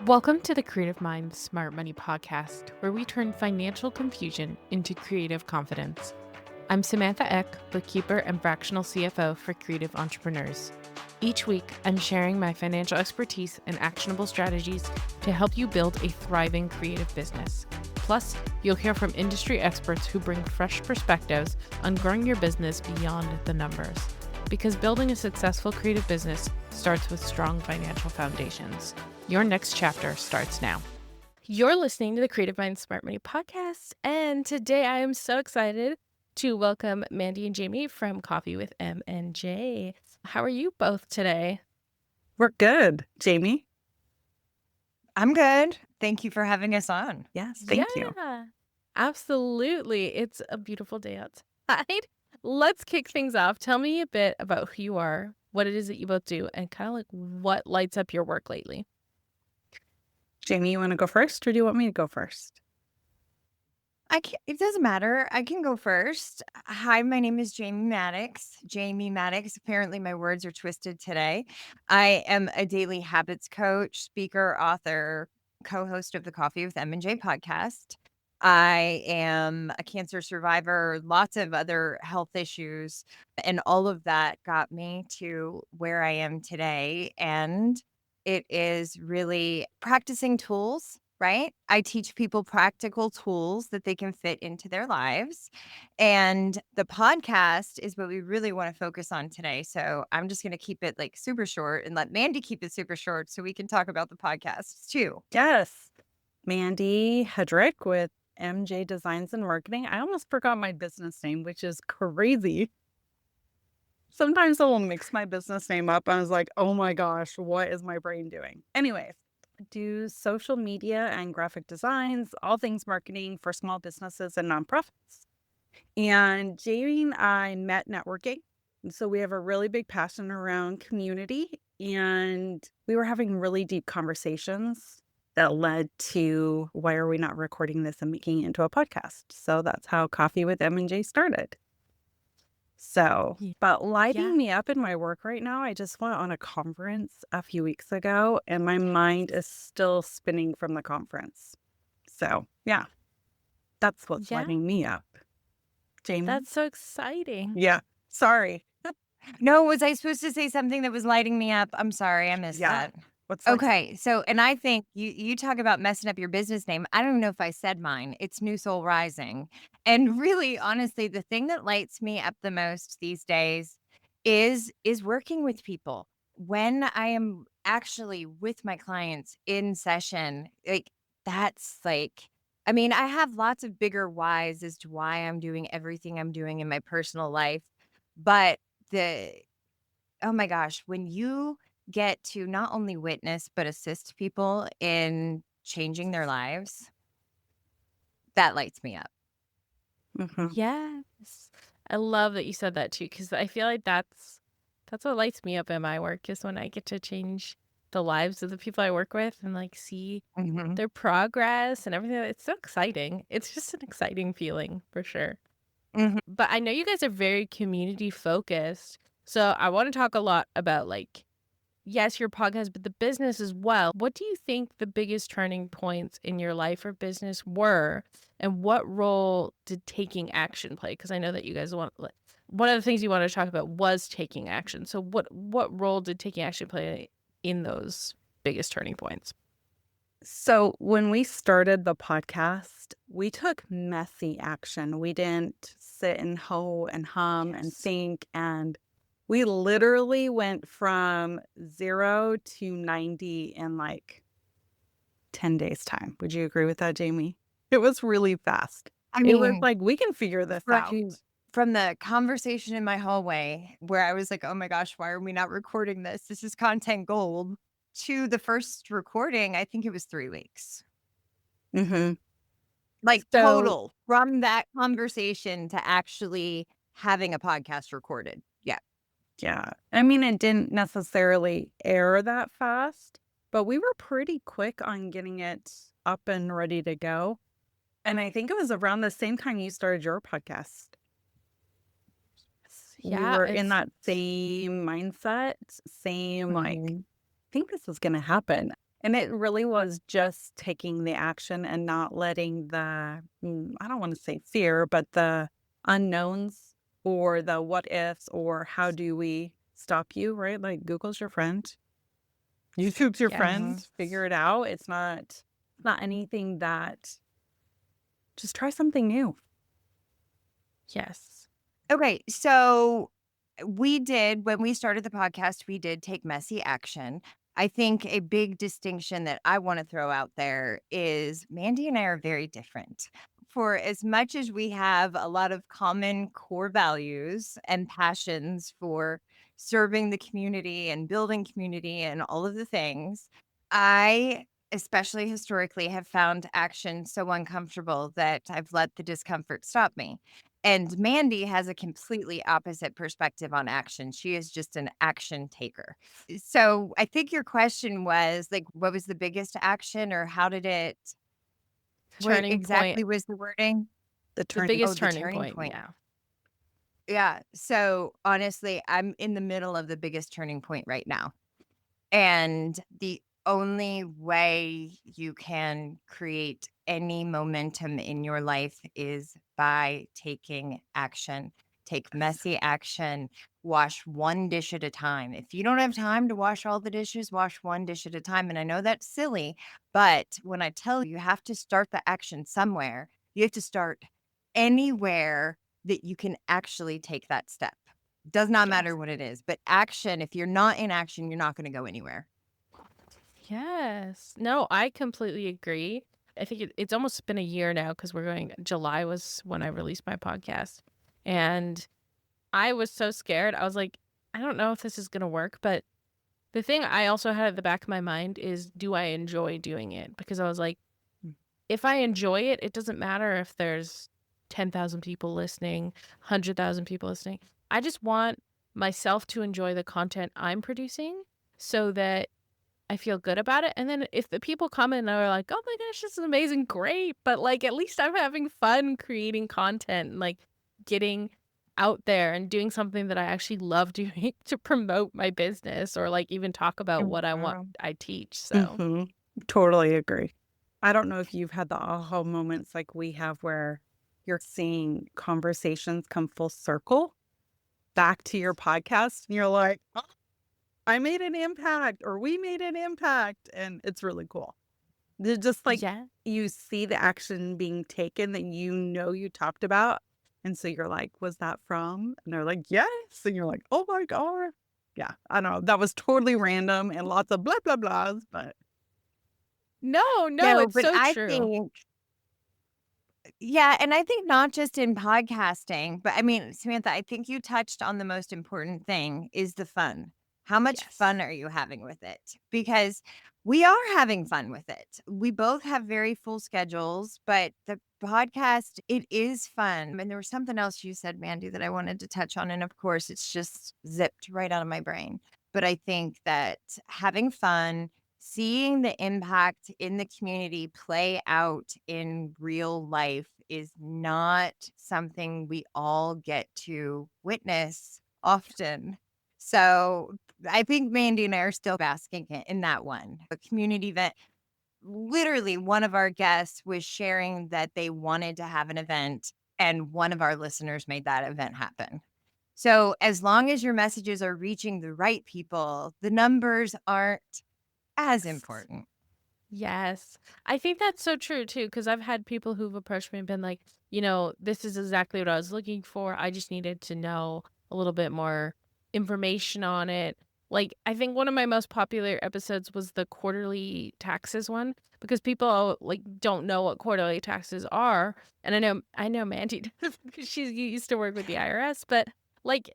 Welcome to the Creative Mind Smart Money podcast, where we turn financial confusion into creative confidence. I'm Samantha Eck, bookkeeper and fractional CFO for creative entrepreneurs. Each week, I'm sharing my financial expertise and actionable strategies to help you build a thriving creative business. Plus, you'll hear from industry experts who bring fresh perspectives on growing your business beyond the numbers. Because building a successful creative business starts with strong financial foundations. Your next chapter starts now. You're listening to the Creative Mind Smart Money podcast, and today I am so excited to welcome Mandy and Jamie from Coffee with M and J. How are you both today? We're good. Jamie? I'm good. Thank you for having us on. Yes, thank you. Absolutely. It's a beautiful day outside. Let's kick things off. Tell me a bit about who you are, what it is that you both do, and kind of like what lights up your work lately. Jamie, you want to go first or do you want me to go first? It doesn't matter. I can go first. Hi, my name is Jamie Maddox. Jamie Maddox. Apparently, my words are twisted today. I am a daily habits coach, speaker, author, co-host of the Coffee with M and J podcast. I am a cancer survivor, lots of other health issues, and all of that got me to where I am today. And it is really practicing tools, right? I teach people practical tools that they can fit into their lives. And the podcast is what we really want to focus on today. So I'm just going to keep it like super short and let Mandy keep it super short so we can talk about the podcast too. Yes. Mandy Hedrick with MJ Designs and Marketing. I almost forgot my business name, which is crazy. Sometimes I will mix my business name up. I was like, oh my gosh, what is my brain doing? Anyways, do social media and graphic designs, all things marketing for small businesses and nonprofits. And Jamie and I met networking. And so we have a really big passion around community. And we were having really deep conversations that led to why are we not recording this and making it into a podcast? So that's how Coffee with M and J started. So, but lighting me up in my work right now, I just went on a conference a few weeks ago and my mind is still spinning from the conference. So, yeah, that's what's lighting me up. Jamie? That's so exciting. Yeah, sorry. No, was I supposed to say something that was lighting me up? I'm sorry, I missed that. What's Okay, so and I think you talk about messing up your business name. I don't know if I said mine. It's New Soul Rising. And really, honestly, the thing that lights me up the most these days is working with people. When I am actually with my clients in session, like that's like I mean, I have lots of bigger whys as to why I'm doing everything I'm doing in my personal life, but oh my gosh, when you get to not only witness but assist people in changing their lives, that lights me up. Mm-hmm. Yes. I love that you said that too, because I feel like that's what lights me up in my work is when I get to change the lives of the people I work with and like see their progress and everything. It's so exciting. It's just an exciting feeling for sure. But I know you guys are very community focused. So I want to talk a lot about like, yes, your podcast, but the business as well. What do you think the biggest turning points in your life or business were? And what role did taking action play? Because I know that you guys want, one of the things you wanted to talk about was taking action. So what role did taking action play in those biggest turning points? So when we started the podcast, we took messy action. We didn't sit and hoe and hum and think. And we literally went from 0 to 90 in like 10 days time. Would you agree with that, Jamie? It was really fast. I mean, it was like, we can figure this out. From the conversation in my hallway where I was like, oh my gosh, why are we not recording this? This is content gold. To the first recording, I think it was 3 weeks. Like total from that conversation to actually having a podcast recorded. Yeah. Yeah. I mean, it didn't necessarily air that fast, but we were pretty quick on getting it up and ready to go. And I think it was around the same time you started your podcast. Yeah, we were in that same mindset, same like, I think this was going to happen. And it really was just taking the action and not letting the, I don't want to say fear, but the unknowns or the what ifs or how do we stop you, right? Like Google's your friend, YouTube's your Yes. friend, figure it out. It's not anything that, just try something new. Yes. Okay, so when we started the podcast, we did take messy action. I think a big distinction that I want to throw out there is Mandy and I are very different. For as much as we have a lot of common core values and passions for serving the community and building community and all of the things, I, especially historically, have found action so uncomfortable that I've let the discomfort stop me. And Mandy has a completely opposite perspective on action. She is just an action taker. So I think your question was like, what was the biggest action or how did it, what Turning point. exactly was the wording? The The turning. biggest The turning turning point. point. Yeah. Yeah. So honestly, I'm in the middle of the biggest turning point right now. And the only way you can create any momentum in your life is by taking action. Take messy action. Wash one dish at a time. If you don't have time to wash all the dishes, wash one dish at a time. And I know that's silly, but when I tell you, you have to start the action somewhere, you have to start anywhere that you can actually take that step. Does not matter Yes. what it is, but action, if you're not in action, you're not going to go anywhere. Yes. No, I completely agree. I think it's almost been a year now because July was when I released my podcast. And I was so scared. I was like, I don't know if this is going to work. But the thing I also had at the back of my mind is, do I enjoy doing it? Because I was like, if I enjoy it, it doesn't matter if there's 10,000 people listening, 100,000 people listening. I just want myself to enjoy the content I'm producing so that I feel good about it. And then if the people come in and are like, oh my gosh, this is amazing, great. But like, at least I'm having fun creating content and like getting out there and doing something that I actually love doing to promote my business or like even talk about what I teach. So Totally agree. I don't know if you've had the aha moments like we have where you're seeing conversations come full circle back to your podcast and you're like, "Oh, I made an impact or we made an impact." And it's really cool. They're just like yeah. you see the action being taken that you talked about. And so you're like, was that from? And they're like, yes. And you're like, oh my God. Yeah, I don't know. That was totally random and lots of blah, blah, blahs, but No, No, it's but so I true. think, yeah, and I think not just in podcasting, but I mean, Samantha, I think you touched on the most important thing is the fun. How much Yes. fun are you having with it? Because we are having fun with it. We both have very full schedules, but the podcast, it is fun. And there was something else you said, Mandy, that I wanted to touch on. And of course, it's just zipped right out of my brain. But I think that having fun, seeing the impact in the community play out in real life is not something we all get to witness often. So I think Mandy and I are still basking in that one. A community event. Literally, one of our guests was sharing that they wanted to have an event, and one of our listeners made that event happen. So as long as your messages are reaching the right people, the numbers aren't as important. Yes. I think that's so true too, because I've had people who've approached me and been like, this is exactly what I was looking for. I just needed to know a little bit more information on it. Like, I think one of my most popular episodes was the quarterly taxes one because people like don't know what quarterly taxes are. And I know Mandy does because she used to work with the IRS, but like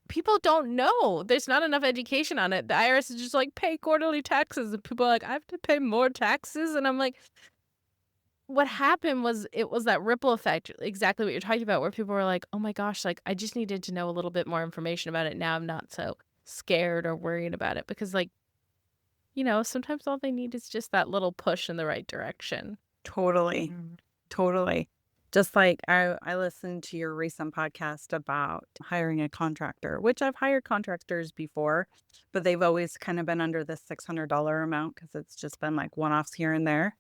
people don't know. There's not enough education on it. The IRS is just like, pay quarterly taxes. And people are like, I have to pay more taxes. And I'm like, what happened was it was that ripple effect, exactly what you're talking about, where people were like, oh my gosh, like I just needed to know a little bit more information about it. Now I'm not so scared or worried about it because like, sometimes all they need is just that little push in the right direction. totally, totally. Just like I listened to your recent podcast about hiring a contractor, which I've hired contractors before, but they've always kind of been under the $600 amount because it's just been like one-offs here and there.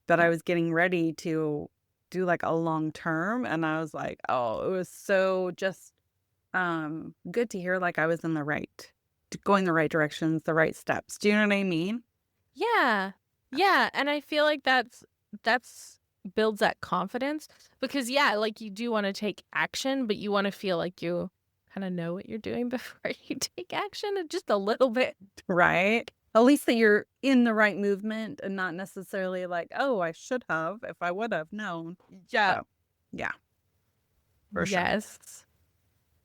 But I was getting ready to do like a long term, and I was like, oh, it was so just good to hear like I was in the right, going the right directions, the right steps. Do you know what I mean? Yeah. Yeah. And I feel like that's builds that confidence because yeah, like you do want to take action, but you want to feel like you kind of know what you're doing before you take action just a little bit. Right. At least that you're in the right movement and not necessarily like, oh, I should have if I would have known. Yeah. So, yeah, for sure. Yes.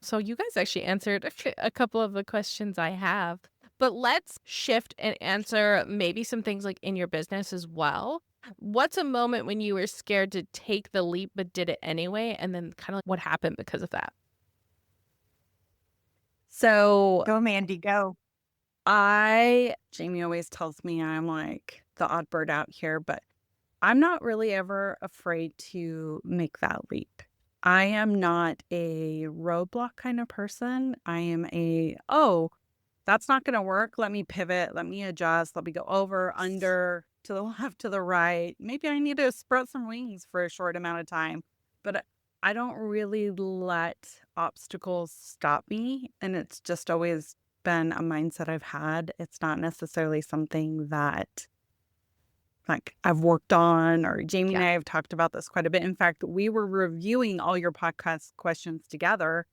So you guys actually answered a couple of the questions I have, but let's shift and answer maybe some things like in your business as well. What's a moment when you were scared to take the leap but did it anyway? And then kind of what happened because of that? So Go, Mandy, go. Jamie always tells me I'm like the odd bird out here, but I'm not really ever afraid to make that leap. I am not a roadblock kind of person. I am oh, that's not going to work. Let me pivot. Let me adjust. Let me go over, under, to the left, to the right. Maybe I need to spread some wings for a short amount of time. But I don't really let obstacles stop me. And it's just always been a mindset I've had. It's not necessarily something that like I've worked on, or Jamie and I have talked about this quite a bit. In fact, we were reviewing all your podcast questions together,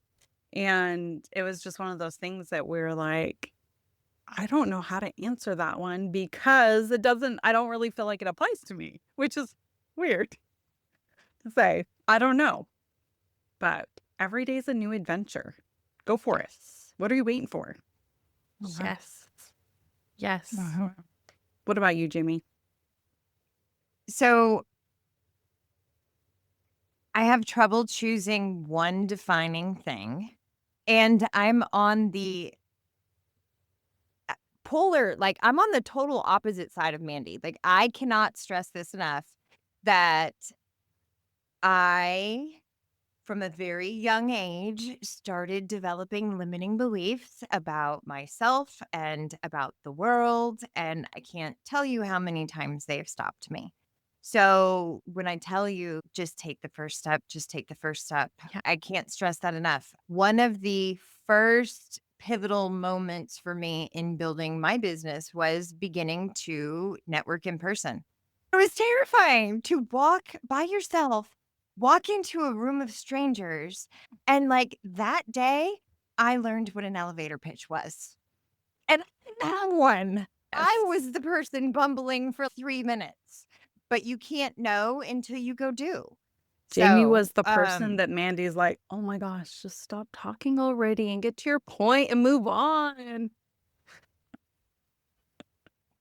and it was just one of those things that we're like, I don't know how to answer that one because I don't really feel like it applies to me, which is weird to say. I don't know, but every day is a new adventure. Go for it. What are you waiting for? Yes. Yes. What about you, Jamie? So I have trouble choosing one defining thing, and I'm on the polar, like I'm on the total opposite side of Mandy. Like I cannot stress this enough that I, from a very young age, started developing limiting beliefs about myself and about the world. And I can't tell you how many times they've stopped me. So when I tell you, just take the first step, just take the first step, I can't stress that enough. One of the first pivotal moments for me in building my business was beginning to network in person. It was terrifying to walk by yourself, walk into a room of strangers. And like that day, I learned what an elevator pitch was. And that one, I was the person bumbling for 3 minutes, but you can't know until you go do. Jamie So, was the person that Mandy's like, oh my gosh, just stop talking already and get to your point and move on.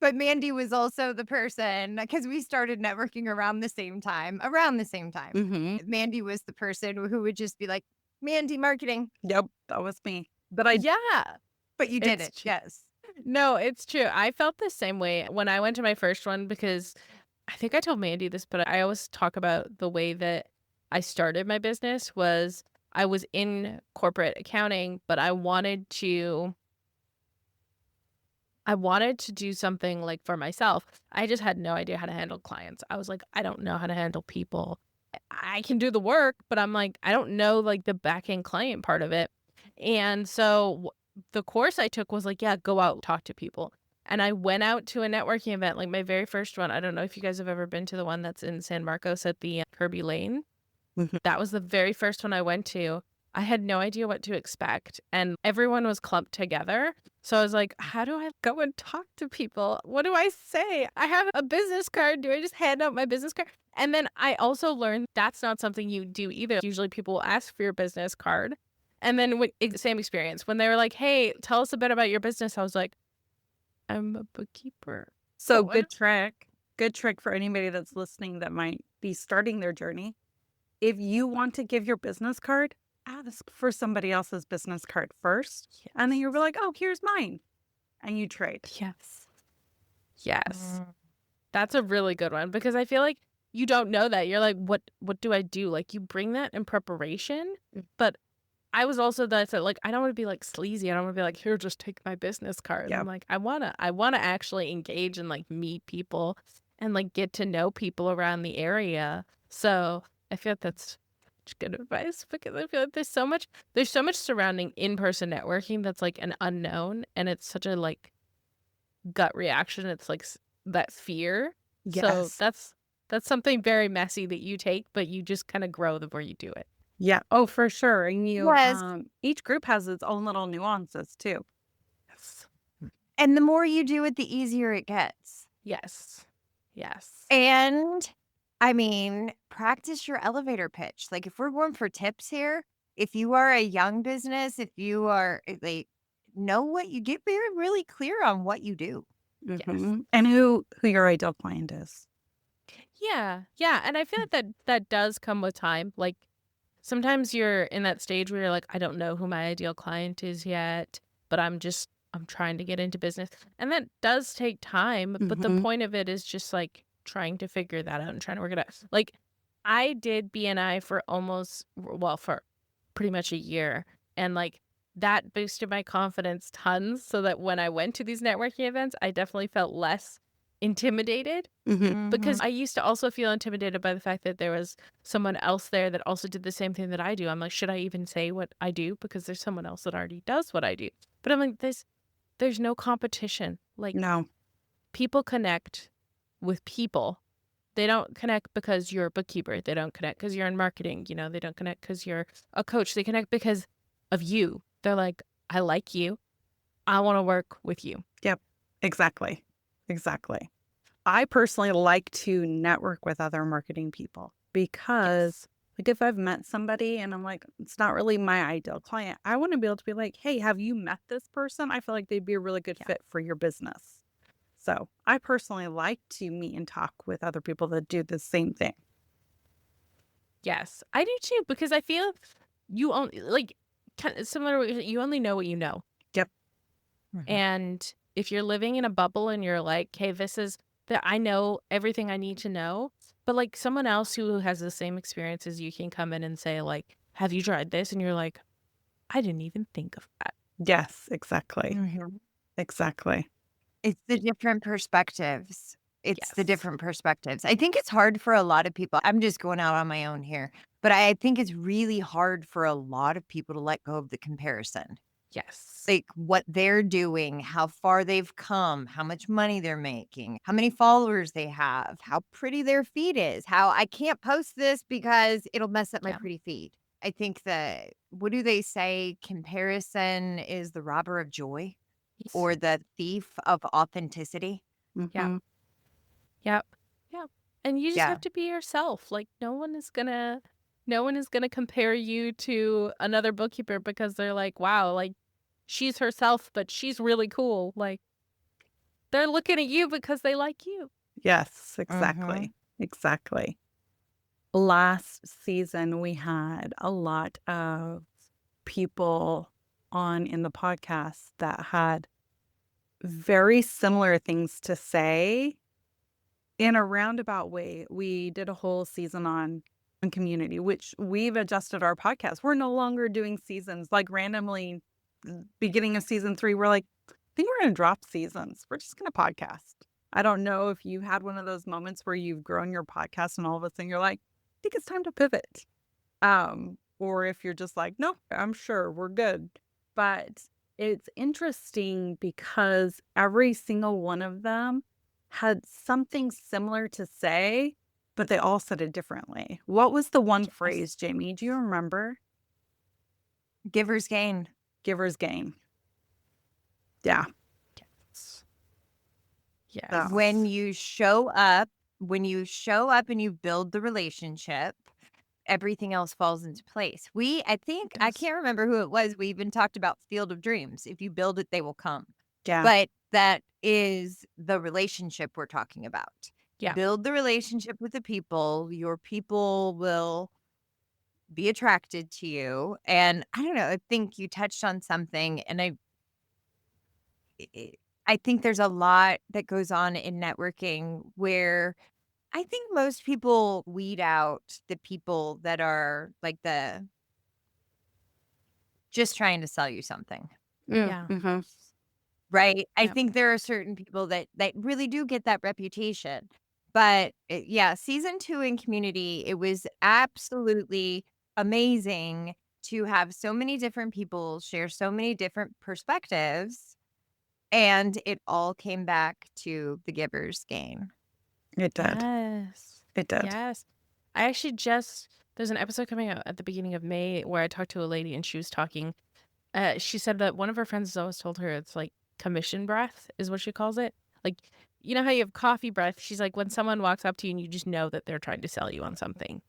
But Mandy was also the person, because we started networking around the same time. Mm-hmm. Mandy was the person who would just be like, Mandy, marketing. Yep, that was me. But you did it. Yes. No, it's true. I felt the same way when I went to my first one because I think I told Mandy this, but I always talk about the way that I started my business was I was in corporate accounting, but I wanted to do something like for myself. I just had no idea how to handle clients. I was like, I don't know how to handle people. I can do the work, but I'm like, I don't know like the back end client part of it. And so the course I took was like, yeah, go out, talk to people. And I went out to a networking event, like my very first one. I don't know if you guys have ever been to the one that's in San Marcos at the Kirby Lane. Mhm. That was the very first one I went to. I had no idea what to expect, and everyone was clumped together. So I was like, how do I go and talk to people? What do I say? I have a business card. Do I just hand out my business card? And then I also learned that's not something you do either. Usually people will ask for your business card. And then same experience. When they were like, hey, tell us a bit about your business, I was like, I'm a bookkeeper. So good trick. Good trick for anybody that's listening that might be starting their journey. If you want to give your business card, ask for somebody else's business card first. Yes. And then you're like, oh, here's mine. And you trade. Yes. Yes. That's a really good one because I feel like you don't know that. You're like, what do I do? Like, you bring that in preparation, but I was also that said, like, I don't want to be like sleazy. I don't want to be like, here, just take my business card. Yeah. I'm like, I wanna actually engage and like meet people and like get to know people around the area. So I feel like that's such good advice, because I feel like there's so much surrounding in-person networking that's like an unknown, and it's such a like gut reaction. It's like that fear. So Yes. that's something very messy that you take, but you just kind of grow the more you do it. Yeah. Oh, for sure. And Yes. each group has its own little nuances too. Yes. And the more you do it, the easier it gets. Yes. Yes. And I mean, practice your elevator pitch. Like, if we're going for tips here, if you are a young business, if you are like, know what you get, very really clear on what you do. Yes. And who your ideal client is. Yeah. Yeah. And I feel like that does come with time. Like, sometimes you're in that stage where you're like, I don't know who my ideal client is yet, but I'm trying to get into business. And that does take time. But the point of it is just like trying to figure that out and trying to work it out. Like, I did BNI for for pretty much a year. And like, that boosted my confidence tons, so that when I went to these networking events, I definitely felt less intimidated, because I used to also feel intimidated by the fact that there was someone else there that also did the same thing that I do. I'm like, should I even say what I do? Because there's someone else that already does what I do. But I'm like, there's no competition. Like, No. people connect with people. They don't connect because you're a bookkeeper. They don't connect because you're in marketing. You know, they don't connect because you're a coach. They connect because of you. They're like, I like you. I want to work with you. Yep. Exactly. I personally like to network with other marketing people because like if I've met somebody and I'm like, it's not really my ideal client, I want to be able to be like, hey, have you met this person? I feel like they'd be a really good fit for your business. So I personally like to meet and talk with other people that do the same thing. Yes, I do too, because I feel you only like kind of similar. You only know what you know. Yep. And if you're living in a bubble and you're like, hey, this is that I know everything I need to know, but like someone else who has the same experience as you can come in and say like, have you tried this? And you're like, I didn't even think of that. Yes, exactly. Exactly. It's the different perspectives. It's the Yes. different perspectives. I think it's hard for a lot of people. I'm just going out on my own here, but I think it's really hard for a lot of people to let go of the comparison. Yes. Like what they're doing, how far they've come, how much money they're making, how many followers they have, how pretty their feed is, how I can't post this because it'll mess up my pretty feed. I think that, what do they say? Comparison is the robber of joy, or the thief of authenticity. Yeah. Yep. Yeah. And you just Yeah. have to be yourself. Like, no one is gonna compare you to another bookkeeper because they're like, wow, like she's herself, but she's really cool. Like, they're looking at you because they like you. Yes, exactly. Exactly. Last season, we had a lot of people on in the podcast that had very similar things to say in a roundabout way. We did a whole season on community, which we've adjusted our podcast. We're no longer doing seasons like randomly. Beginning of season 3, we're like, I think we're going to drop seasons. We're just going to podcast. I don't know if you had one of those moments where you've grown your podcast and all of a sudden you're like, I think it's time to pivot. Or if you're just like, no, I'm sure we're good. But it's interesting because every single one of them had something similar to say, but they all said it differently. What was the one phrase, Jamie? Do you remember? Giver's gain. Giver's gain. Yeah. Yes. When you show up and you build the relationship, everything else falls into place. I can't remember who it was. We even talked about Field of Dreams. If you build it, they will come. Yeah. But that is the relationship we're talking about. Yeah. Build the relationship with the people. Your people will be attracted to you. And I don't know, I think you touched on something, and I think there's a lot that goes on in networking where I think most people weed out the people that are like the just trying to sell you something, Yeah. right? I Yep. think there are certain people that really do get that reputation. But yeah, season 2 in Community, it was absolutely amazing to have so many different people share so many different perspectives, and it all came back to the giver's gain. It did. Yes. It did. Yes. I actually there's an episode coming out at the beginning of May where I talked to a lady and she was talking. She said that one of her friends has always told her it's like commission breath is what she calls it. Like, you know how you have coffee breath? She's like, when someone walks up to you and you just know that they're trying to sell you on something.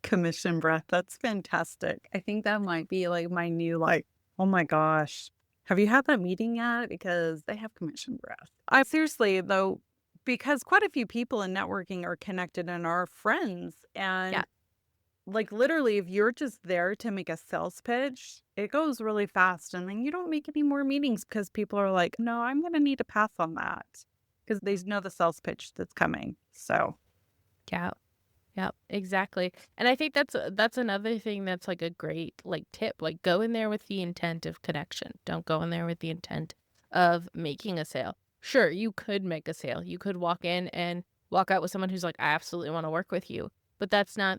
Commission breath. That's fantastic. I think that might be like my new, like, oh my gosh. Have you had that meeting yet? Because they have commission breath. I seriously, though, because quite a few people in networking are connected and are friends. And Yeah. like literally, if you're just there to make a sales pitch, it goes really fast. And then you don't make any more meetings because people are like, no, I'm going to need to pass on that because they know the sales pitch that's coming. So, Yeah. Yep, exactly. And I think that's another thing that's like a great like tip. Like go in there with the intent of connection. Don't go in there with the intent of making a sale. Sure, you could make a sale. You could walk in and walk out with someone who's like, I absolutely want to work with you. But that's not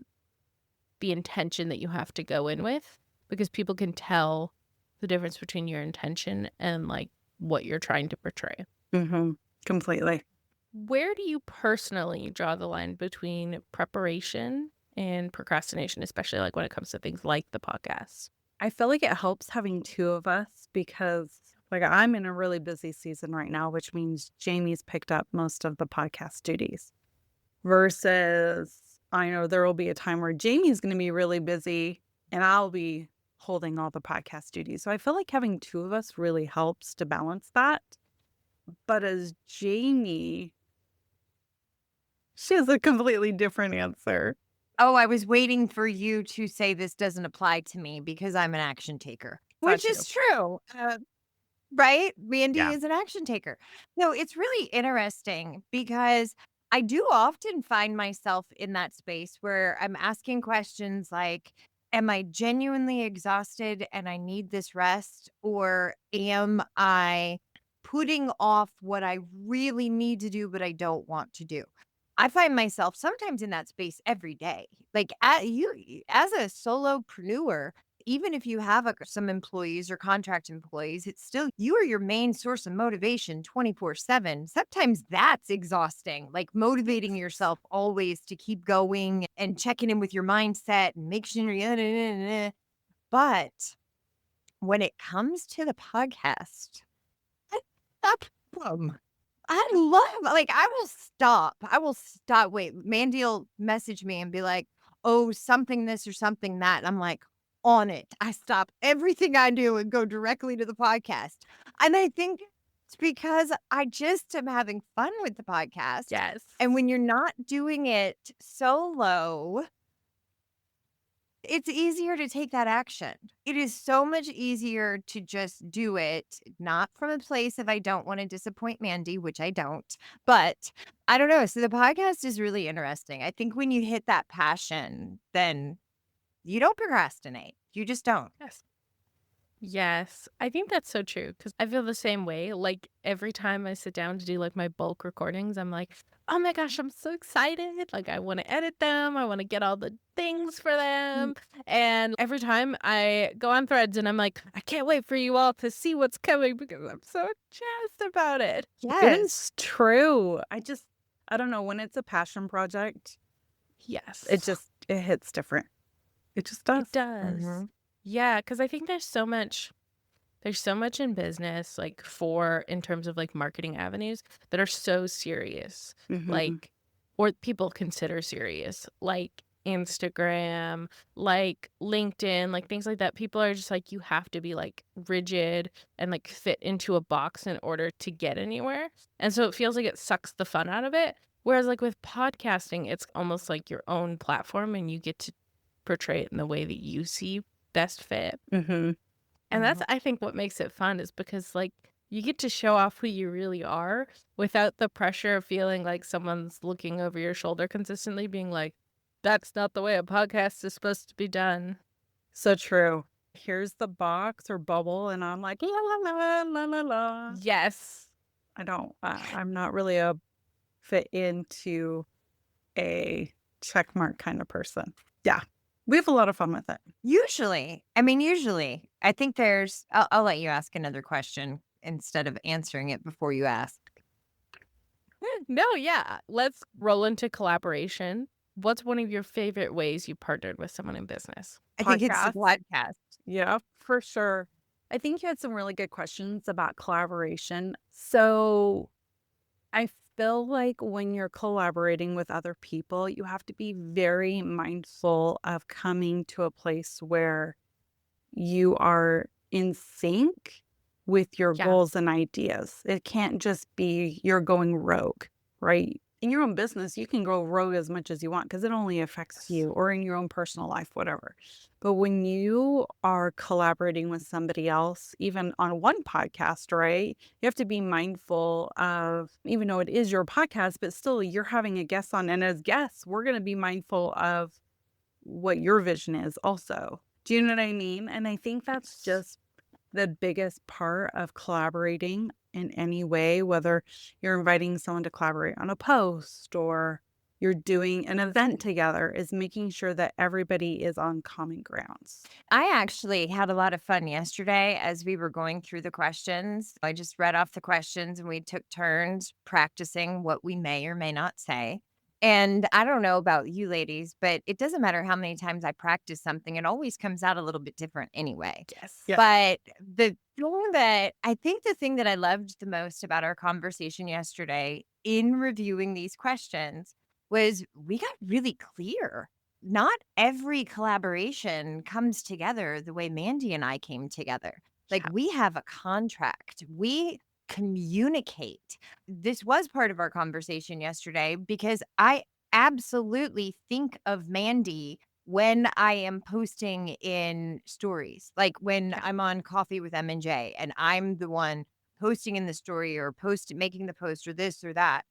the intention that you have to go in with because people can tell the difference between your intention and like what you're trying to portray. completely. Where do you personally draw the line between preparation and procrastination, especially like when it comes to things like the podcast? I feel like it helps having two of us because like I'm in a really busy season right now, which means Jamie's picked up most of the podcast duties versus I know there will be a time where Jamie's going to be really busy and I'll be holding all the podcast duties. So I feel like having two of us really helps to balance that. But as Jamie, she has a completely different answer. Oh, I was waiting for you to say this doesn't apply to me because I'm an action taker, which Got is true. Right? Mandy Yeah. is an action taker. No, it's really interesting because I do often find myself in that space where I'm asking questions like, am I genuinely exhausted and I need this rest? Or am I putting off what I really need to do, but I don't want to do? I find myself sometimes in that space every day. Like as a solopreneur, even if you have some employees or contract employees, it's still you are your main source of motivation 24/7. Sometimes that's exhausting, like motivating yourself always to keep going and checking in with your mindset and make sure you're. But when it comes to the podcast, I stop them. I love like I will stop. I will stop. Wait, Mandy will message me and be like, "Oh, something this or something that." And I'm like, on it. I stop everything I do and go directly to the podcast. And I think it's because I just am having fun with the podcast. Yes. And when you're not doing it solo, it's easier to take that action. It is so much easier to just do it, not from a place of I don't want to disappoint Mandy, which I don't, but I don't know. So the podcast is really interesting. I think when you hit that passion, then you don't procrastinate. You just don't. Yes. Yes, I think that's so true because I feel the same way. Like every time I sit down to do like my bulk recordings, I'm like, oh my gosh, I'm so excited. Like I want to edit them. I want to get all the things for them. And every time I go on Threads and I'm like, I can't wait for you all to see what's coming because I'm so jazzed about it. It is true. I don't know, when it's a passion project, Yes. it hits different. It just does. It does. Mhm. Yeah, because I think there's so much in business, like for in terms of like marketing avenues that are so serious, like, or people consider serious, like Instagram, like LinkedIn, like things like that. People are just like, you have to be like rigid and like fit into a box in order to get anywhere. And so it feels like it sucks the fun out of it. Whereas like with podcasting, it's almost like your own platform and you get to portray it in the way that you see best fit. And that's, I think, what makes it fun is because, like, You get to show off who you really are without the pressure of feeling like someone's looking over your shoulder consistently, being like, that's not the way a podcast is supposed to be done. So true. Here's the box or bubble, and I'm like, la la la la la la. Yes. I'm not really a fit into a check mark kind of person. Yeah. We have a lot of fun with it. Usually. I think I'll let you ask another question instead of answering it before you ask. No, yeah. Let's roll into collaboration. What's one of your favorite ways you partnered with someone in business? I think it's the Podcast. podcast. Yeah, for sure. I think you had some really good questions about collaboration. So I feel like when you're collaborating with other people, you have to be very mindful of coming to a place where you are in sync with your Yeah. goals and ideas. It can't just be you're going rogue, right? In your own business, you can go rogue as much as you want because it only affects you, or in your own personal life, whatever. But when you are collaborating with somebody else, even on one podcast, right, you have to be mindful of, even though it is your podcast, but still you're having a guest on. And as guests, we're going to be mindful of what your vision is also. Do you know what I mean? And I think that's just the biggest part of collaborating in any way, whether you're inviting someone to collaborate on a post or you're doing an event together, is making sure that everybody is on common grounds. I actually had a lot of fun yesterday as we were going through the questions. I just read off the questions and we took turns practicing what we may or may not say. And I don't know about you ladies, but it doesn't matter how many times I practice something, it always comes out a little bit different anyway. Yes. Yeah. But the thing that I loved the most about our conversation yesterday in reviewing these questions was we got really clear. Not every collaboration comes together the way Mandy and I came together. Like Yeah. we have a contract. We communicate. This was part of our conversation yesterday because I absolutely think of Mandy when I am posting in stories. Like when Yeah. I'm on Coffee with M&J and I'm the one posting in the story or making the post or this or that.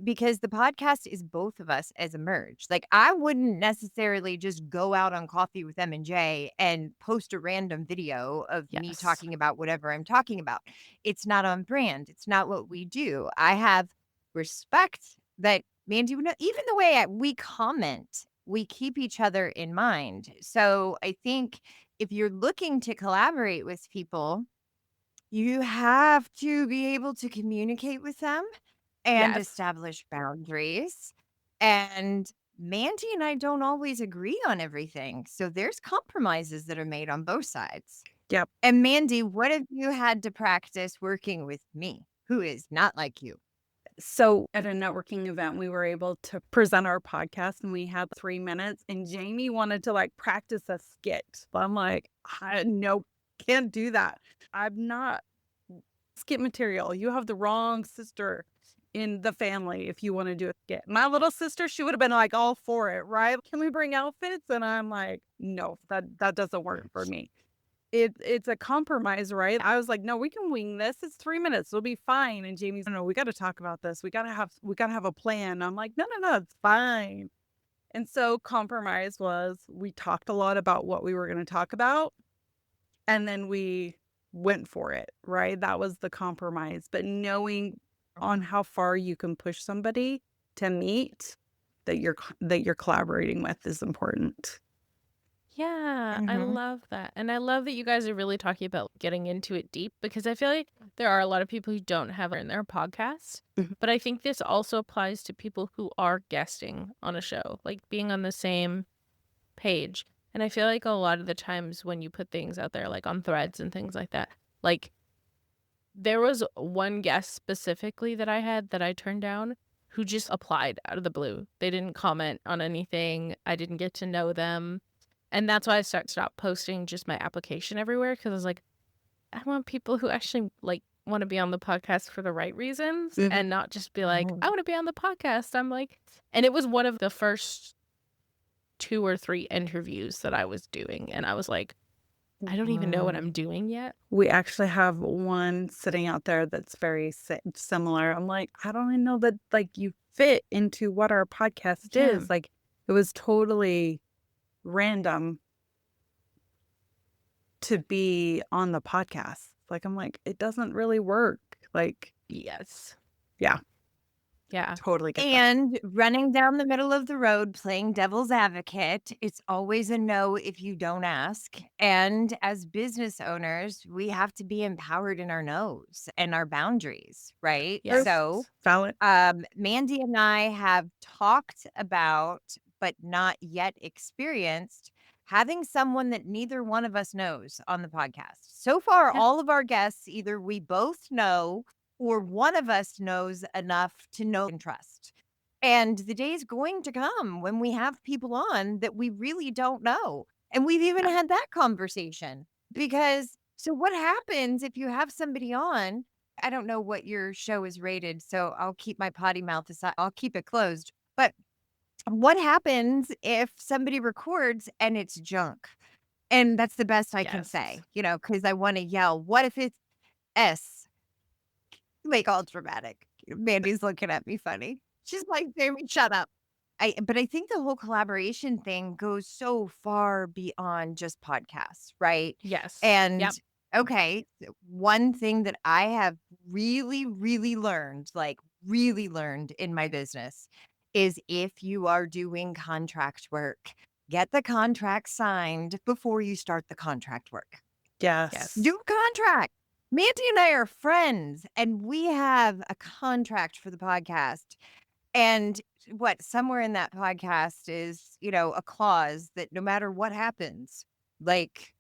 Because the podcast is both of us as a merge. Like I wouldn't necessarily just go out on Coffee with M&J and post a random video of me Yes. talking about whatever I'm talking about. It's not on brand. It's not what we do. I have respect that Mandy would know. Even the way we comment, we keep each other in mind. So I think if you're looking to collaborate with people, you have to be able to communicate with them and Yes. establish boundaries. And Mandy and I don't always agree on everything. So there's compromises that are made on both sides. Yep. And Mandy, what have you had to practice working with me, who is not like you? So at a networking event, we were able to present our podcast and we had 3 minutes and Jamie wanted to like practice a skit. But I'm like, nope, can't do that. I'm not skit material. You have the wrong sister in the family if you want to do a skit. My little sister, she would have been like all for it, right? Can we bring outfits? And I'm like, no, that doesn't work for me. It's a compromise, right? I was like, no, we can wing this. It's 3 minutes. It'll be fine. And Jamie's, no, we got to talk about this. We got to have a plan. I'm like, no, it's fine. And so compromise was we talked a lot about what we were going to talk about. And then we went for it, right? That was the compromise. But knowing on how far you can push somebody to meet that you're collaborating with is important. Yeah, I Mhm. love that. And I love that you guys are really talking about getting into it deep because I feel like there are a lot of people who don't have it in their podcasts. Mhm. But I think this also applies to people who are guesting on a show, like being on the same page. And I feel like a lot of the times when you put things out there, like on threads and things like that, like there was one guest specifically that I had that I turned down who just applied out of the blue. They didn't comment on anything. I didn't get to know them. And that's why I stopped posting just my application everywhere because I was like, I want people who actually like want to be on the podcast for the right reasons Mhm. and not just be like, Mhm. I want to be on the podcast. I'm like, and it was one of the first 2 or 3 interviews that I was doing. And I was like, I don't even know what I'm doing yet. We actually have one sitting out there that's very similar. I'm like, I don't even know that like you fit into what our podcast Yeah. is. Like, it was totally random to be on the podcast. Like, I'm like, it doesn't really work. Like, Yes. yeah, Yeah. totally get that. And running down the middle of the road, playing devil's advocate, it's always a no if you don't ask. And as business owners, we have to be empowered in our no's and our boundaries, right? Yes. So, Valid. Mandy and I have talked about, but not yet experienced, having someone that neither one of us knows on the podcast. So far, Yeah. all of our guests, either we both know or one of us knows enough to know and trust. And the day is going to come when we have people on that we really don't know. And we've even had that conversation because so what happens if you have somebody on? I don't know what your show is rated, so I'll keep my potty mouth aside. I'll keep it closed. But what happens if somebody records and it's junk? And that's the best I can say, because I want to yell. What if it's S? Like all dramatic. Mandy's looking at me funny. She's like, Jamie, shut up. But I think the whole collaboration thing goes so far beyond just podcasts, right? Yes. And Yep. okay, one thing that I have really, really learned, like really learned in my business is if you are doing contract work, get the contract signed before you start the contract work. Yes. Do a contract. Mandy and I are friends, and we have a contract for the podcast. And somewhere in that podcast is, a clause that no matter what happens, like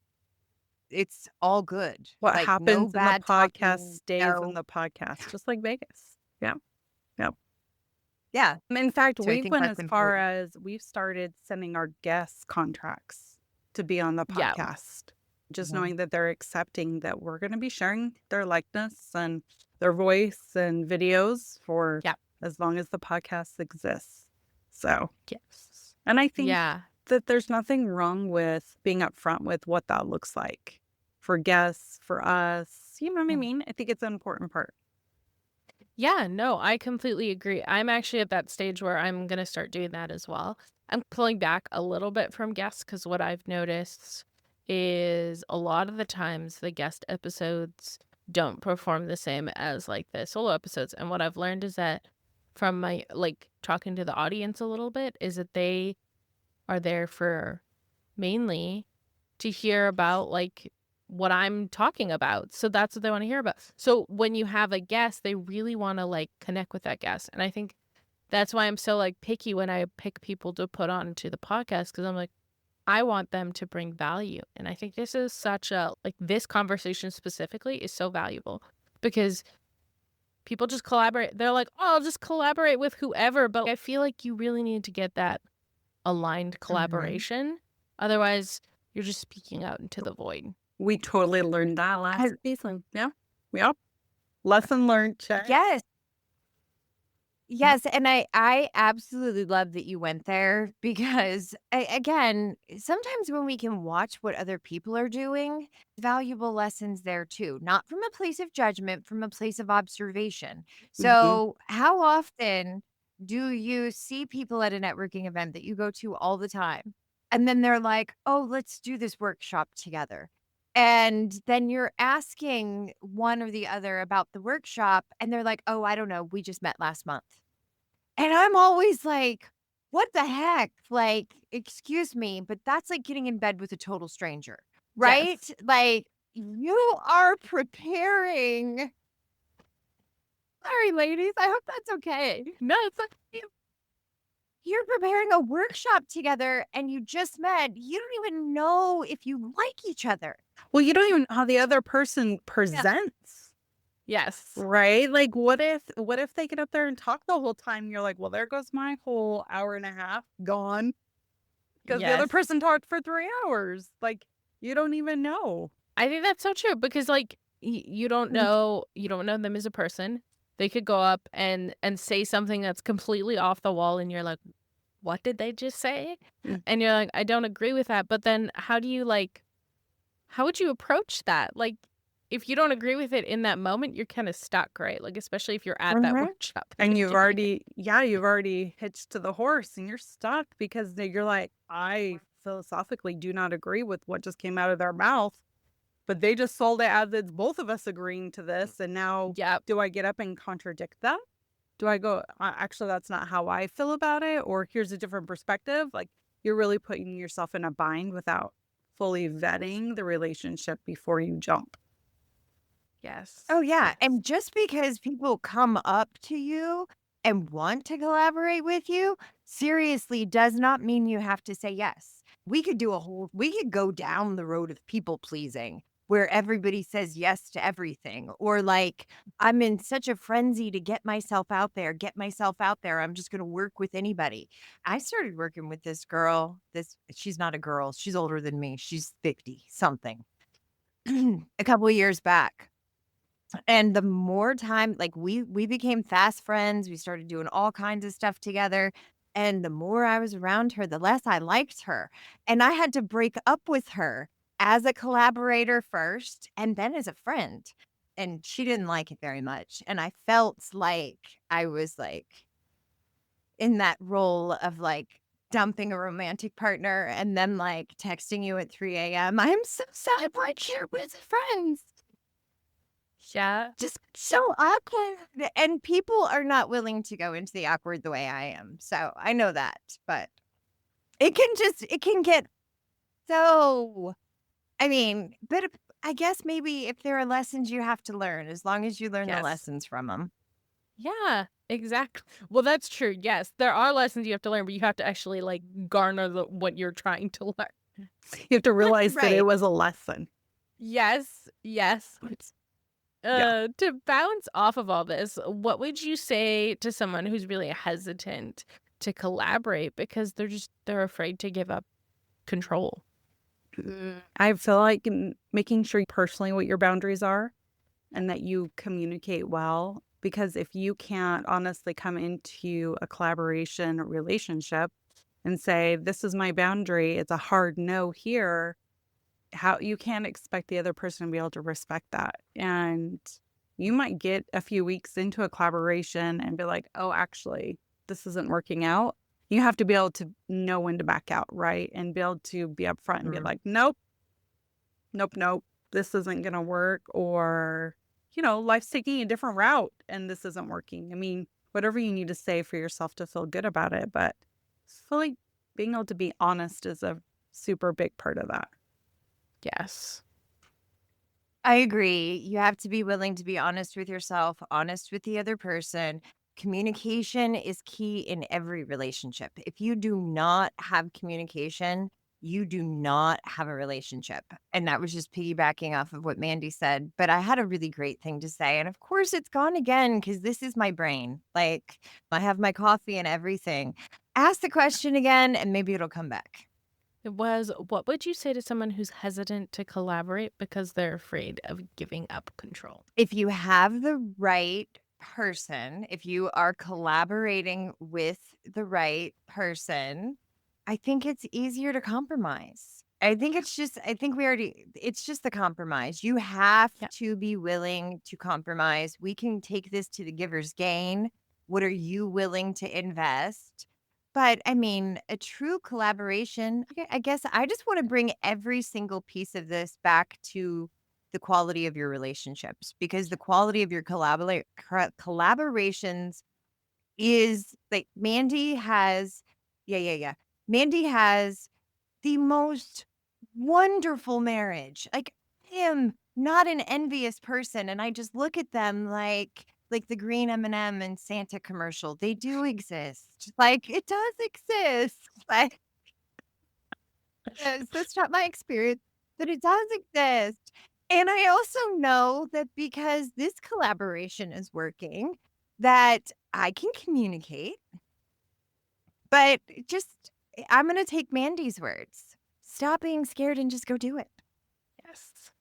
it's all good. What Like, happens no in the bad podcast talking, stays no. in the podcast, just like Vegas. Yeah. Yeah. In fact, So I we've think went that's as far important. as we've started sending our guests contracts to be on the Yeah. podcast. Just Mhm. knowing that they're accepting that we're going to be sharing their likeness and their voice and videos for Yeah. as long as the podcast exists. So, Yes. and I think Yeah. that there's nothing wrong with being upfront with what that looks like for guests, for us. You know what I mean? I think it's an important part. Yeah, no, I completely agree. I'm actually at that stage where I'm going to start doing that as well. I'm pulling back a little bit from guests because what I've noticed is a lot of the times the guest episodes don't perform the same as like the solo episodes. And what I've learned is that from my like talking to the audience a little bit is that they are there for mainly to hear about like what I'm talking about. So that's what they want to hear about. So when you have a guest, they really want to like connect with that guest. And I think that's why I'm so like picky when I pick people to put onto the podcast because I'm like, I want them to bring value. And I think this is such a like this conversation specifically is so valuable because people just collaborate. They're like, oh, I'll just collaborate with whoever. But I feel like you really need to get that aligned collaboration. Otherwise, you're just speaking out into the void. We totally learned that last season. Yeah. Yep. Lesson learned. Check. Yes. Yes, and I absolutely love that you went there because again, sometimes when we can watch what other people are doing, valuable lessons there too, not from a place of judgment, from a place of observation. So, how often do you see people at a networking event that you go to all the time? And then they're like, "Oh, let's do this workshop together." And then you're asking one or the other about the workshop, and they're like, "Oh, I don't know. We just met last month." And I'm always like, "What the heck?" Like, excuse me, but that's like getting in bed with a total stranger, right? Yes. Like, you are preparing. Sorry, ladies. I hope that's okay. No, it's like You're preparing a workshop together and you just met. You don't even know if you like each other. Well, you don't even know how the other person presents. yes. Right? Like what if they get up there and talk the whole time? You're like, well, there goes my whole hour and a half gone. Because the other Yes. person talked for 3 hours. Like, you don't even know. I think that's so true because like you don't know them as a person. They could go up and say something that's completely off the wall and you're like, what did they just say? Mm. And you're like, I don't agree with that. But then how do you like how would you approach that? Like, if you don't agree with it in that moment, you're kind of stuck, right? Like, especially if you're at that Mhm. workshop that And you're doing it. you've already hitched to the horse and you're stuck because you're like, I philosophically do not agree with what just came out of their mouth, but they just sold it as it's both of us agreeing to this. And now Yep. do I get up and contradict them? Do I go, actually, that's not how I feel about it? Or here's a different perspective. Like you're really putting yourself in a bind without fully vetting the relationship before you jump. Yes. Oh, yeah, Yes. and just because people come up to you and want to collaborate with you, seriously does not mean you have to say yes. We could go down the road of people pleasing where everybody says yes to everything, or like, I'm in such a frenzy to get myself out there. I'm just gonna work with anybody. I started working with this girl, she's not a girl, she's older than me. She's 50 something a couple of years back. And the more time, like we became fast friends, we started doing all kinds of stuff together, and the more I was around her, the less I liked her, and I had to break up with her as a collaborator first and then as a friend, and she didn't like it very much, and I felt like I was, like, in that role of, like, dumping a romantic partner and then, like, texting you at 3 a.m. "I'm so sad, we're here with friends." Yeah. Just so awkward, and people are not willing to go into the awkward the way I am, so I know that, but it can get so I mean, but I guess maybe if there are lessons you have to learn, as long as you learn the Yes. lessons from them. Yeah, exactly. Well, that's true. Yes, there are lessons you have to learn, but you have to actually like garner what you're trying to learn. You have to realize that it Right. was a lesson. Yes, yes. Yeah. To bounce off of all this, what would you say to someone who's really hesitant to collaborate because they're afraid to give up control? I feel like making sure personally what your boundaries are and that you communicate well. Because if you can't honestly come into a collaboration relationship and say, this is my boundary, it's a hard no here, how you can't expect the other person to be able to respect that. And you might get a few weeks into a collaboration and be like, oh, actually, this isn't working out. You have to be able to know when to back out, right? And be able to be upfront and be like, nope, nope, this isn't going to work. Or, life's taking a different route and this isn't working. I mean, whatever you need to say for yourself to feel good about it. But I feel like being able to be honest is a super big part of that. Yes. I agree. You have to be willing to be honest with yourself, honest with the other person. Communication is key in every relationship. If you do not have communication, you do not have a relationship. And that was just piggybacking off of what Mandy said. But I had a really great thing to say. And of course, it's gone again because this is my brain. Like, I have my coffee and everything. Ask the question again, and maybe it'll come back. It was, what would you say to someone who's hesitant to collaborate because they're afraid of giving up control? If you have the right person, if you are collaborating with the right person, I think it's easier to compromise. It's just the compromise. You have Yep. to be willing to compromise. We can take this to the giver's gain. What are you willing to invest? But I mean, a true collaboration, I guess I just want to bring every single piece of this back to the quality of your relationships, because the quality of your collaborations is like Mandy has, yeah. Mandy has the most wonderful marriage. Like, I am not an envious person, and I just look at them like the green M&M and Santa commercial. They do exist. Like, it does exist. Like, yes, that's not my experience, but it does exist. And I also know that because this collaboration is working, that I can communicate, but I'm going to take Mandy's words. Stop being scared and just go do it. Yes.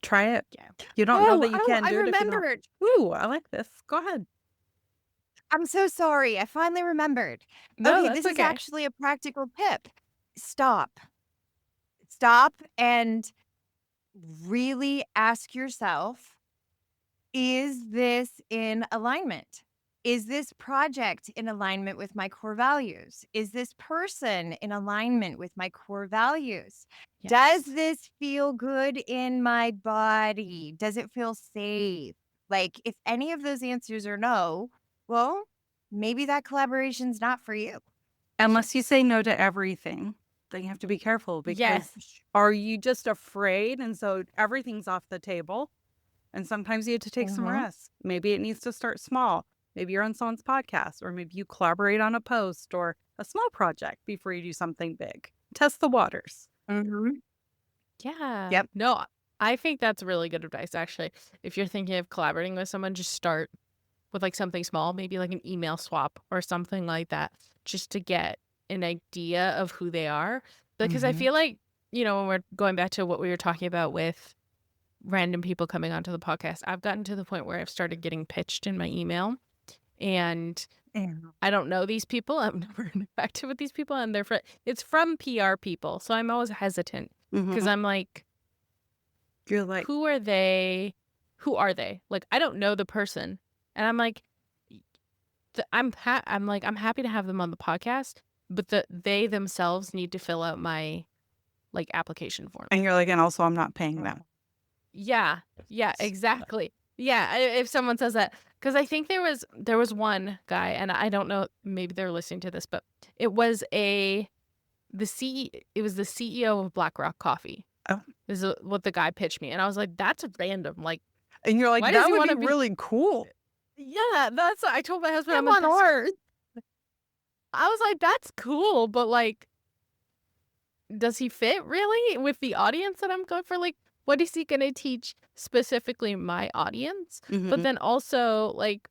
Try it. Yeah. You don't know that you can't I do it if you don't. remembered. Ooh, I like this. Go ahead. I'm so sorry. I finally remembered. No, Okay, that's this is okay. actually a practical tip. Stop. Stop and really ask yourself, is this in alignment? Is this project in alignment with my core values? Is this person in alignment with my core values? Does Yes. this feel good in my body? Does it feel safe? Like, if any of those answers are no, well, maybe that collaboration's not for you. Unless you say no to everything, then you have to be careful because Yes. are you just afraid and so everything's off the table? And sometimes you have to take some Mhm. rest. Maybe it needs to start small. Maybe you're on someone's podcast, or maybe you collaborate on a post or a small project before you do something big. Test the waters. Mhm. Yeah. Yep. No, I think that's really good advice, actually. If you're thinking of collaborating with someone, just start with like something small, maybe like an email swap or something like that, just to get an idea of who they are. Because I Mhm. feel like, when we're going back to what we were talking about with random people coming onto the podcast, I've gotten to the point where I've started getting pitched in my email, and Yeah. I don't know these people. I've never interacted with these people, and it's from PR people. So I'm always hesitant because I'm like, You're like, who are they? Who are they? Like, I don't know the person. And I'm like, I'm happy to have them on the podcast, but they themselves need to fill out my like application form. and you're like, and also I'm not paying them. Yeah. Yeah, exactly. Yeah, if someone says that, because I think there was one guy, and I don't know, maybe they're listening to this, but it was it was the CEO of BlackRock Coffee. Oh. This is what the guy pitched me, and I was like, that's random. Like, And you're like, why does that he would want be to be? really cool. Yeah, that's. I told my husband, I'm Come like, on, Earth. I was like, that's cool, but like, does he fit really with the audience that I'm going for? Like, what is he going to teach specifically my audience? But then also, like,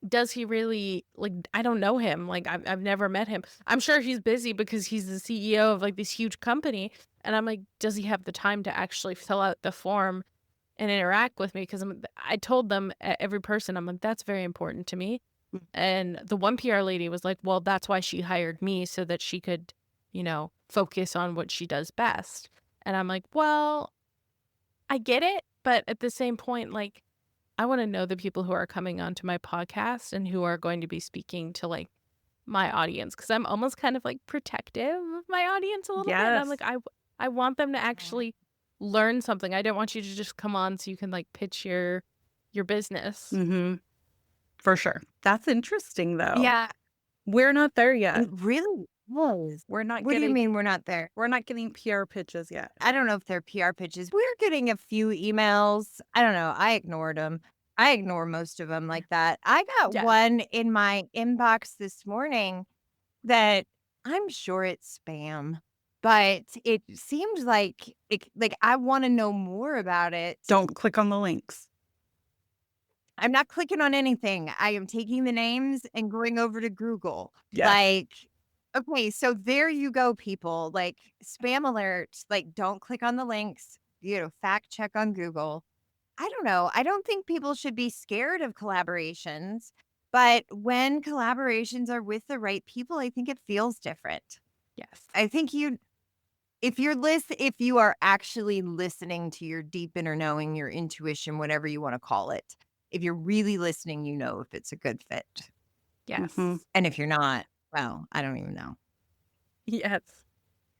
does he really, like, I don't know him. Like, I've never met him. I'm sure he's busy because he's the CEO of like this huge company. And I'm like, does he have the time to actually fill out the form and interact with me? Because I told them, every person, I'm like, that's very important to me. And the one PR lady was like, well, that's why she hired me, so that she could, focus on what she does best. And I'm like, well, I get it. But at the same point, like, I want to know the people who are coming onto my podcast and who are going to be speaking to like my audience. Cause I'm almost kind of like protective of my audience a little bit. And I'm Yes. like, I want them to actually learn something. I don't want you to just come on so you can like pitch your business. Mm-hmm. For sure. That's interesting, though. Yeah, We're not there yet. it really was. We're not What do you getting. mean we're not there? We're not getting PR pitches yet. I don't know if they're PR pitches. We're getting a few emails. I don't know. I ignored them. I ignore most of them like that. I got Yeah. one in my inbox this morning that I'm sure it's spam, but it seems like I want to know more about it. Don't click on the links. I'm not clicking on anything. I am taking the names and going over to Google. Yes. Like, okay, so there you go, people. Like, spam alert. Like, don't click on the links. Fact check on Google. I don't know. I don't think people should be scared of collaborations, but when collaborations are with the right people, I think it feels different. Yes. I think if you are actually listening to your deep inner knowing, your intuition, whatever you want to call it, if you're really listening, you know if it's a good fit. Yes. And if you're not, well, I don't even know. Yes.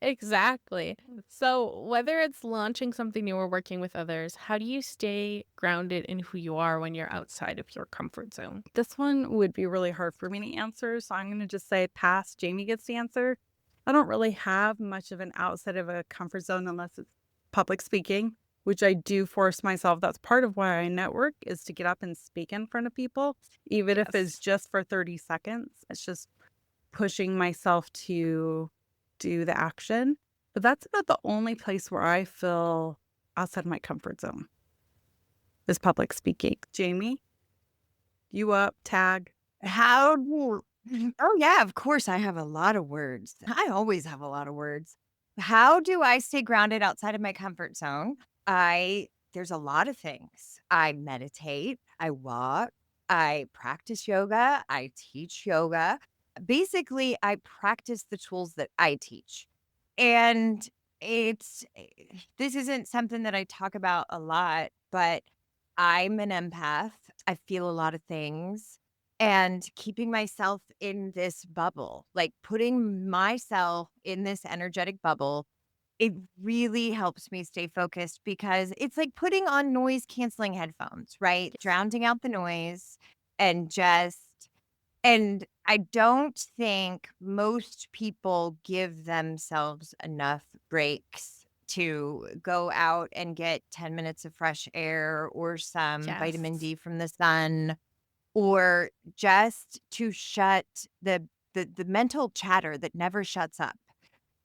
Exactly. So whether it's launching something new or working with others, how do you stay grounded in who you are when you're outside of your comfort zone? This one would be really hard for me to answer, so I'm going to just say pass. Jamie gets the answer. I don't really have much of an outside of a comfort zone unless it's public speaking, which I do force myself. That's part of why I network, is to get up and speak in front of people, even if it's just for 30 seconds. It's just pushing myself to do the action. But that's about the only place where I feel outside my comfort zone is public speaking. Jamie, you up, tag. Oh, yeah, of course. I have a lot of words. I always have a lot of words. How do I stay grounded outside of my comfort zone? There's a lot of things. I meditate, I walk, I practice yoga, I teach yoga. Basically, I practice the tools that I teach. And it's this isn't something that I talk about a lot, but I'm an empath. I feel a lot of things. And keeping myself in this bubble, like putting myself in this energetic bubble, it really helps me stay focused because it's like putting on noise canceling headphones, right? Yes. Drowning out the noise and just and I don't think most people give themselves enough breaks to go out and get 10 minutes of fresh air or some vitamin Yes. D from the sun or just to shut the mental chatter that never shuts up.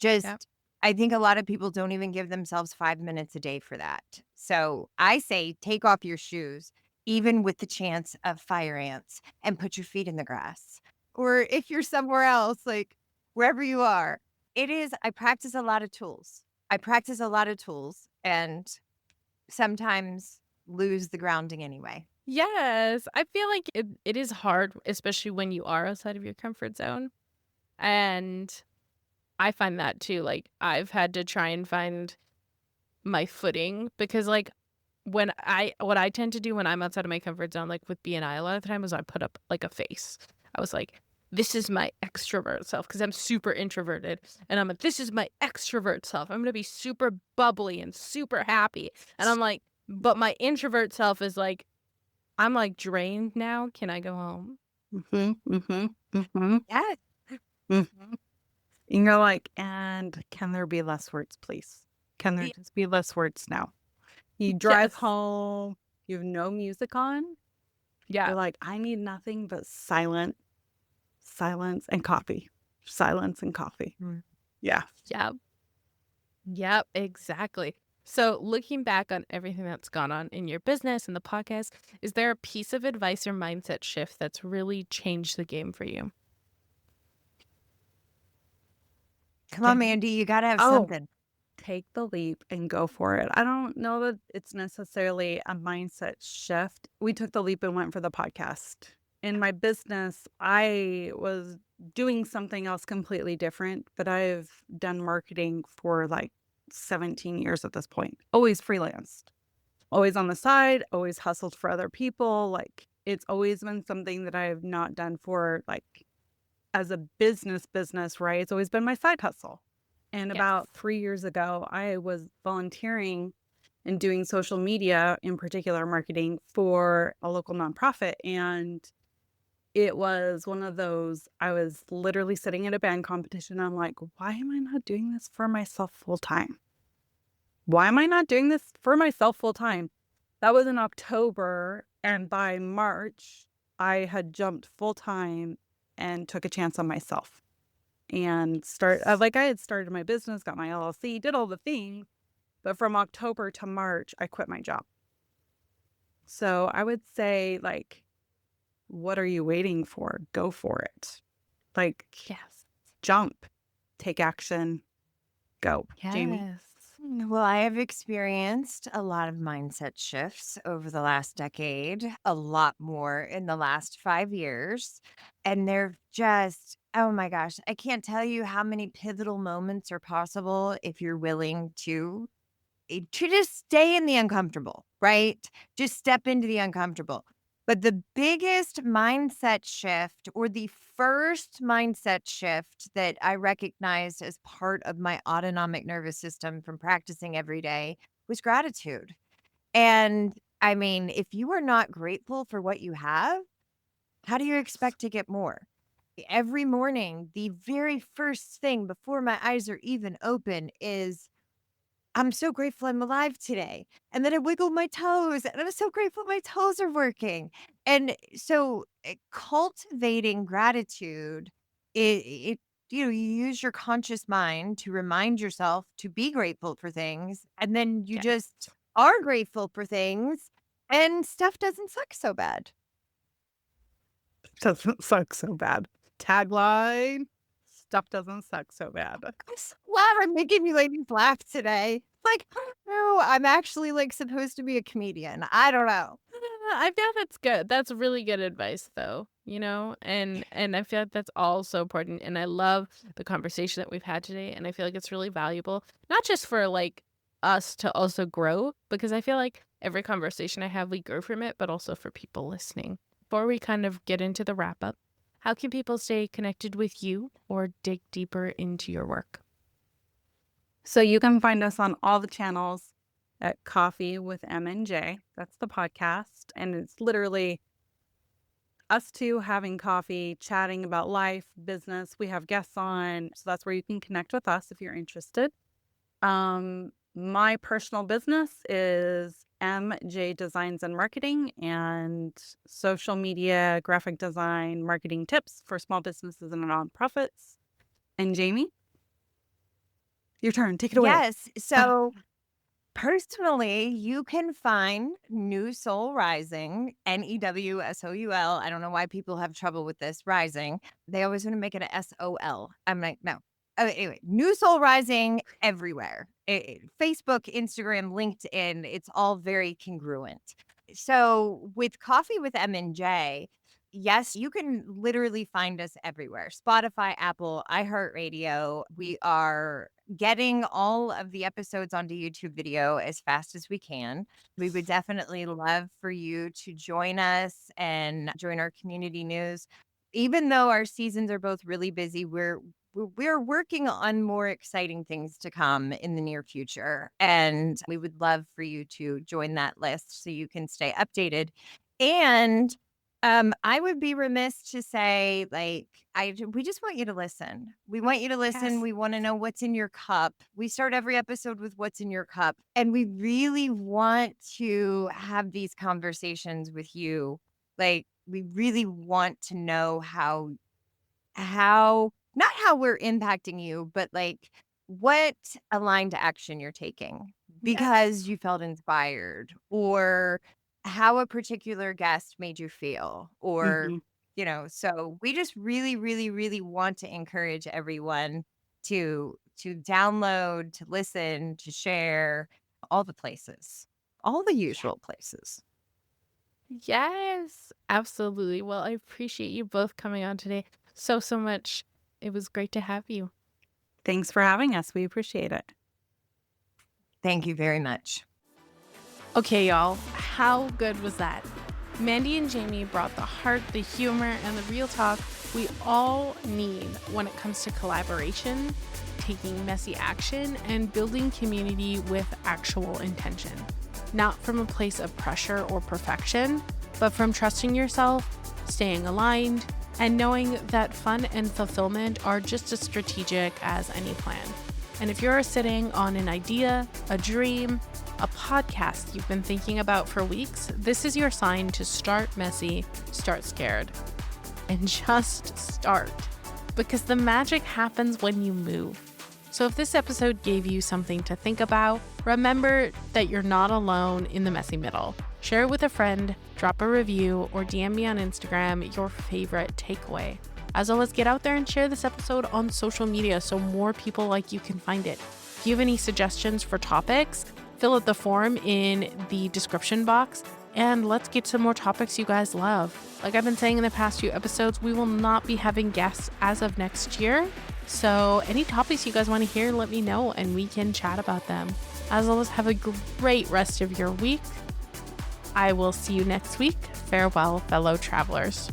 Yep. Just I think a lot of people don't even give themselves 5 minutes a day for that. So, I say take off your shoes, even with the chance of fire ants, and put your feet in the grass. Or if you're somewhere else, like, wherever you are, I practice a lot of tools. I practice a lot of tools and sometimes lose the grounding anyway. Yes. I feel like it is hard, especially when you are outside of your comfort zone. And I find that too. Like, I've had to try and find my footing because, like, what I tend to do when I'm outside of my comfort zone, like with BNI, a lot of the time is I put up like a face. I was like, this is my extrovert self because I'm super introverted. And I'm like, this is my extrovert self. I'm going to be super bubbly and super happy. And I'm like, but my introvert self is like, I'm like drained now. Can I go home? Mm-hmm, mm-hmm, mm-hmm, Yes. mm-hmm. And you're like, and can there be less words, please? Can there Y- just be less words now? You drive Yes. home, you have no music on. Yeah. You're like, I need nothing but silence and coffee. Silence and coffee. Mm. Yeah. Yep. Yep. Exactly. So, looking back on everything that's gone on in your business and the podcast, is there a piece of advice or mindset shift that's really changed the game for you? Come on, Mandy, you gotta have Oh, something. take the leap and go for it. I don't know that it's necessarily a mindset shift. We took the leap and went for the podcast. In my business, I was doing something else completely different, but I've done marketing for like 17 years at this point. Always freelanced, always on the side, always hustled for other people. Like it's always been something that I have not done for like as a business, right? It's always been my side hustle. And Yes. about 3 years ago, I was volunteering and doing social media, in particular marketing for a local nonprofit. And it was one of those, I was literally sitting at a band competition. I'm like, why am I not doing this for myself full time? Why am I not doing this for myself full time? That was in October. And by March, I had jumped full time and took a chance on myself and I had started my business, got my LLC, did all the things. But from October to March, I quit my job. So I would say, like, what are you waiting for? Go for it. Like, Yes. jump, take action, go. Jamie? Yes. Well, I have experienced a lot of mindset shifts over the last decade, a lot more in the last 5 years. And they're just, oh my gosh, I can't tell you how many pivotal moments are possible if you're willing to just stay in the uncomfortable, right? Just step into the uncomfortable. But the biggest mindset shift or the first mindset shift that I recognized as part of my autonomic nervous system from practicing every day was gratitude. And I mean, if you are not grateful for what you have, how do you expect to get more? Every morning, the very first thing before my eyes are even open is I'm so grateful I'm alive today. And then I wiggle my toes and I'm so grateful my toes are working. And so cultivating gratitude, you use your conscious mind to remind yourself to be grateful for things. And then you Yes. just are grateful for things and stuff doesn't suck so bad. Doesn't suck so bad. Tagline, stuff doesn't suck so bad. I'm so glad I'm making you ladies laugh today. Like, no, I'm actually like supposed to be a comedian. I don't know. I feel that's good. That's really good advice, though. and I feel like that's all so important. And I love the conversation that we've had today. And I feel like it's really valuable, not just for like us to also grow, because I feel like every conversation I have, we grow from it, but also for people listening. Before we kind of get into the wrap up, how can people stay connected with you or dig deeper into your work? So you can find us on all the channels at Coffee with M and J. That's the podcast. And it's literally us two having coffee, chatting about life, business. We have guests on. So that's where you can connect with us if you're interested. My personal business is MJ Designs and Marketing, and social media, graphic design, marketing tips for small businesses and nonprofits. And Jamie, your turn. Take it away. Yes. So personally, you can find New Soul Rising, NEWSOUL. I don't know why people have trouble with this, rising. They always want to make it a SOL. I'm like, no. Anyway, New Soul Rising everywhere. Facebook, Instagram, LinkedIn, it's all very congruent. So with Coffee with M and J, yes, you can literally find us everywhere. Spotify, Apple, iHeartRadio. We are getting all of the episodes onto YouTube video as fast as we can. We would definitely love for you to join us and join our community news. Even though our seasons are both really busy, we're working on more exciting things to come in the near future. And we would love for you to join that list so you can stay updated. And I would be remiss to say, like, we just want you to listen. We want you to listen. Yes. We want to know what's in your cup. We start every episode with what's in your cup. And we really want to have these conversations with you. Like, we really want to know how not how we're impacting you, but like what aligned action you're taking because you felt inspired, or how a particular guest made you feel, or Mhm. so we just really, really, really want to encourage everyone to download, to listen, to share, all the places, all the usual places. Yes, absolutely. Well, I appreciate you both coming on today so much. It was great to have you. Thanks for having us. We appreciate it. Thank you very much. Okay, y'all, how good was that? Mandy and Jamie brought the heart, the humor, and the real talk we all need when it comes to collaboration, taking messy action, and building community with actual intention. Not from a place of pressure or perfection, but from trusting yourself, staying aligned, and knowing that fun and fulfillment are just as strategic as any plan. And if you're sitting on an idea, a dream, a podcast you've been thinking about for weeks, this is your sign to start messy, start scared, and just start. Because the magic happens when you move. So if this episode gave you something to think about, remember that you're not alone in the messy middle. Share it with a friend, drop a review, or DM me on Instagram your favorite takeaway. As always, get out there and share this episode on social media so more people like you can find it. If you have any suggestions for topics, fill out the form in the description box, and let's get some more topics you guys love. Like I've been saying in the past few episodes, we will not be having guests as of next year. So any topics you guys want to hear, let me know and we can chat about them. As always, have a great rest of your week. I will see you next week. Farewell, fellow travelers.